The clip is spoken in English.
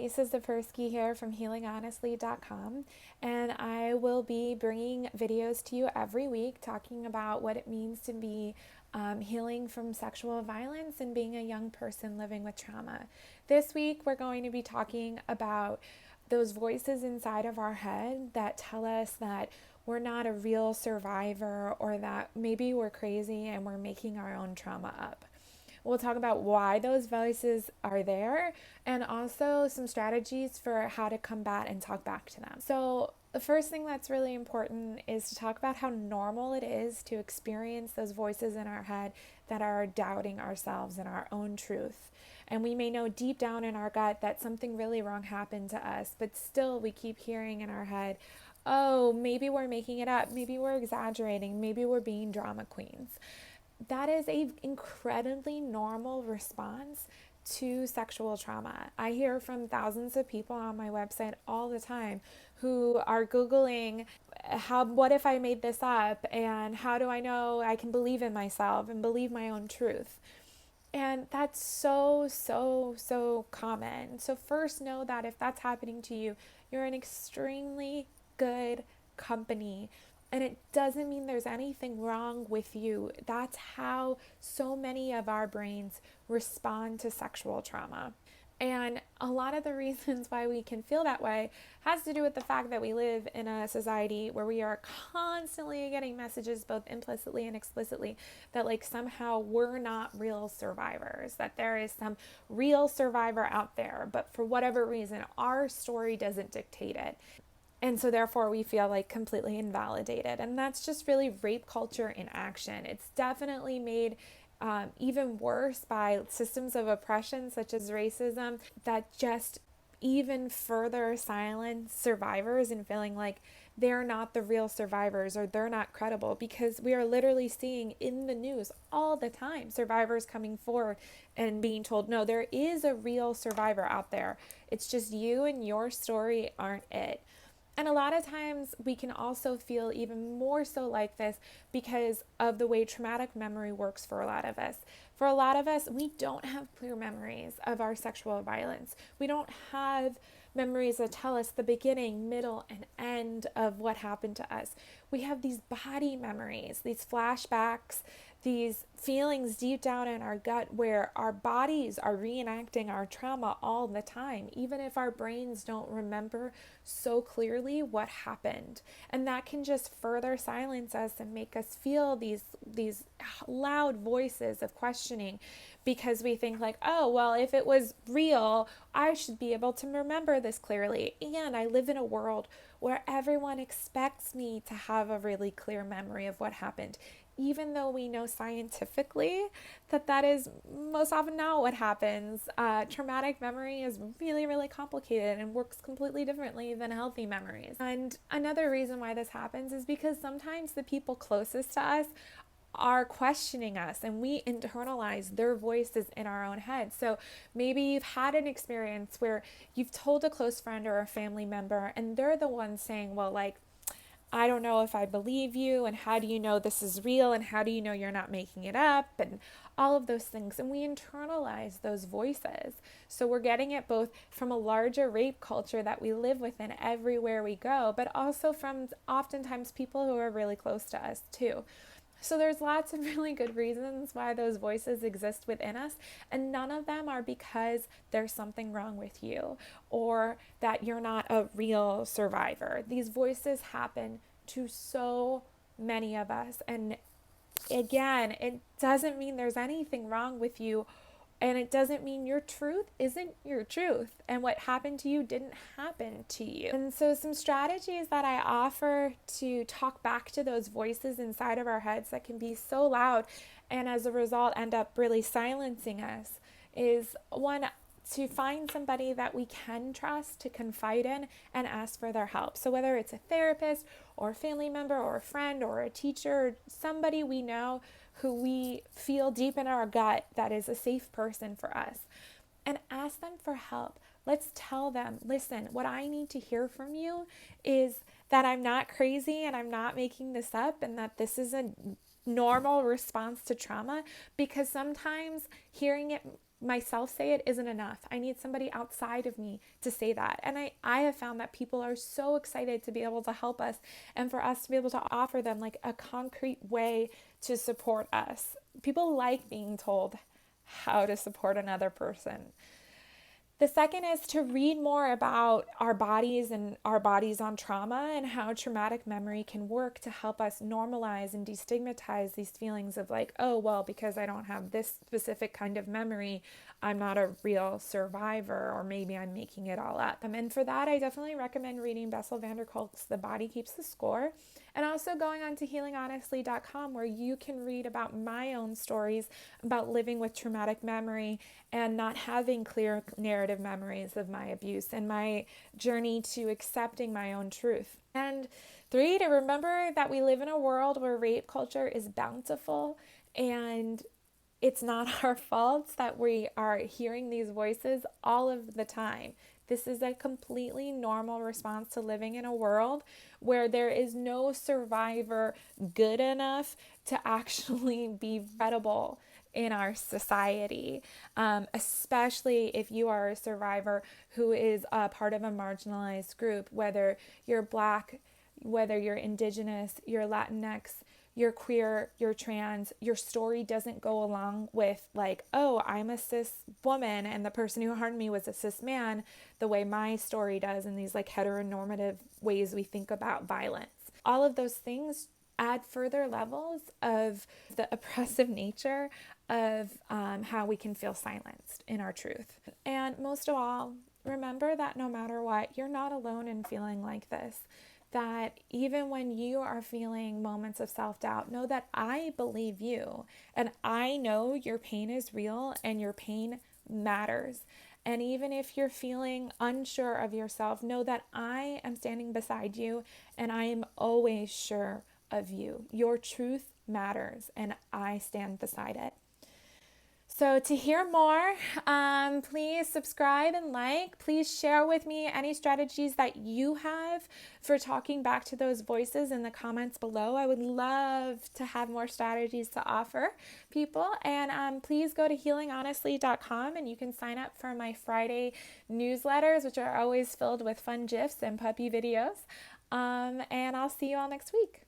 Lisa Zapersky here from healinghonestly.com, and I will be bringing videos to you every week talking about what it means to be healing from sexual violence and being a young person living with trauma. This week, we're going to be talking about those voices inside of our head that tell us that we're not a real survivor, or that maybe we're crazy and we're making our own trauma up. We'll talk about why those voices are there and also some strategies for how to combat and talk back to them. So the first thing that's really important is to talk about how normal it is to experience those voices in our head that are doubting ourselves and our own truth. And we may know deep down in our gut that something really wrong happened to us, but still we keep hearing in our head, oh, maybe we're making it up, maybe we're exaggerating, maybe we're being drama queens. That is an incredibly normal response to sexual trauma. I hear from thousands of people on my website all the time who are Googling, what if I made this up? And how do I know I can believe in myself and believe my own truth? And that's so common. So first, know that if that's happening to you, you're in extremely good company. And it doesn't mean there's anything wrong with you. That's how so many of our brains respond to sexual trauma. And a lot of the reasons why we can feel that way has to do with the fact that we live in a society where we are constantly getting messages, both implicitly and explicitly, that like somehow we're not real survivors, that there is some real survivor out there, but for whatever reason, our story doesn't dictate it. And so therefore we feel like completely invalidated. And that's just really rape culture in action. It's definitely made even worse by systems of oppression such as racism that just even further silence survivors and feeling like they're not the real survivors or they're not credible, because we are literally seeing in the news all the time survivors coming forward and being told, no, there is a real survivor out there. It's just you and your story aren't it. And a lot of times we can also feel even more so like this because of the way traumatic memory works for a lot of us. For a lot of us, we don't have clear memories of our sexual violence. We don't have memories that tell us the beginning, middle, and end of what happened to us. We have these body memories, these flashbacks, these feelings deep down in our gut where our bodies are reenacting our trauma all the time, even if our brains don't remember so clearly what happened. And that can just further silence us and make us feel these loud voices of questioning, because we think like, oh, well, if it was real, I should be able to remember this clearly. And I live in a world where everyone expects me to have a really clear memory of what happened, even though we know scientifically that is most often not what happens. Traumatic memory is really complicated and works completely differently than healthy memories. And another reason why this happens is because sometimes the people closest to us are questioning us and we internalize their voices in our own head. So maybe you've had an experience where you've told a close friend or a family member and they're the ones saying, well, like, I don't know if I believe you, and how do you know this is real, and how do you know you're not making it up, and all of those things. And we internalize those voices. So we're getting it both from a larger rape culture that we live within everywhere we go, but also from oftentimes people who are really close to us too. So there's lots of really good reasons why those voices exist within us, and none of them are because there's something wrong with you or that you're not a real survivor. These voices happen to so many of us, and again, it doesn't mean there's anything wrong with you, and it doesn't mean your truth isn't your truth and what happened to you didn't happen to you. And so some strategies that I offer to talk back to those voices inside of our heads that can be so loud and as a result end up really silencing us is, one, to find somebody that we can trust to confide in and ask for their help. So whether it's a therapist or a family member or a friend or a teacher, somebody we know who we feel deep in our gut that is a safe person for us, and ask them for help. Let's tell them, listen, what I need to hear from you is that I'm not crazy and I'm not making this up, and that this is a normal response to trauma, because sometimes hearing it myself say it isn't enough. I need somebody outside of me to say that. And I have found that people are so excited to be able to help us and for us to be able to offer them like a concrete way to support us. People like being told how to support another person. The second is to read more about our bodies and our bodies on trauma and how traumatic memory can work to help us normalize and destigmatize these feelings of like, oh, well, because I don't have this specific kind of memory, I'm not a real survivor, or maybe I'm making it all up. And for that, I definitely recommend reading Bessel van der Kolk's The Body Keeps the Score, and also going on to healinghonestly.com, where you can read about my own stories about living with traumatic memory and not having clear narrative memories of my abuse and my journey to accepting my own truth. And 3, to remember that we live in a world where rape culture is bountiful, and it's not our fault that we are hearing these voices all of the time. This is a completely normal response to living in a world where there is no survivor good enough to actually be credible in our society, especially if you are a survivor who is a part of a marginalized group, whether you're Black, whether you're Indigenous, you're Latinx, you're queer, you're trans. Your story doesn't go along with like, oh, I'm a cis woman and the person who harmed me was a cis man, the way my story does in these like heteronormative ways we think about violence. All of those things add further levels of the oppressive nature of how we can feel silenced in our truth. And most of all, remember that no matter what, you're not alone in feeling like this. That even when you are feeling moments of self-doubt, know that I believe you, and I know your pain is real and your pain matters. And even if you're feeling unsure of yourself, know that I am standing beside you and I am always sure of you. Your truth matters and I stand beside it. So to hear more, please subscribe and like. Please share with me any strategies that you have for talking back to those voices in the comments below. I would love to have more strategies to offer people. And please go to healinghonestly.com and you can sign up for my Friday newsletters, which are always filled with fun GIFs and puppy videos. And I'll see you all next week.